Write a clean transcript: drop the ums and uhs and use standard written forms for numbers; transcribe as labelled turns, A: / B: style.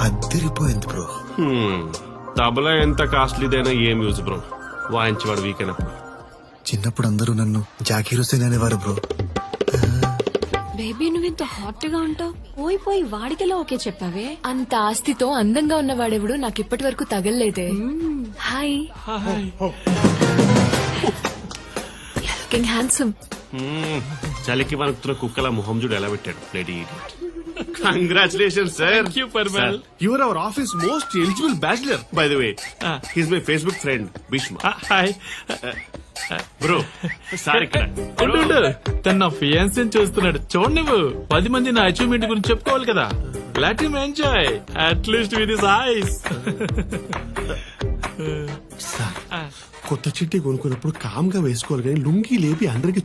A: అద్దరిపోయింది బ్రో.
B: తబలా ఎంత కాస్ట్లీదైనా ఏం యూజ్ బ్రో, వాయించేవాడు వీక్ అయినప్పుడు.
A: చిన్నప్పుడు అందరూ నన్ను జాకీర్ హుసేన్ అనేవారు బ్రో.
C: బేబీ నువ్వెంత హాట్ గా ఉంటావు, పోయి వాడికెలా ఓకే చెప్పావే. అంత ఆస్తితో అందంగా ఉన్నవాడెవడు నాకు ఇప్పటి వరకు తగలలేదే. Hi looking handsome.
B: చలికి వణుకుతున్న కుక్కల మొహం చూడు ఎలా పెట్టాడు. Lady congratulations sir. You are our office most eligible bachelor by the way. He's my Facebook friend Bheeshma.
D: Hi
B: bro sir ఇక్కడ
D: తన ఫియాన్సీ చూస్తున్నాడు. చూడు నువ్వు 10 మంది నా అచీవ్మెంట్ గురించి చెప్పుకోవాలి కదా. Let him enjoy at least with his eyes.
E: కొత్త చిట్టి కొనుక్కున్నప్పుడు కామ్ గా వేసుకోవాలి కానీ లుంగి లేపి అందరికి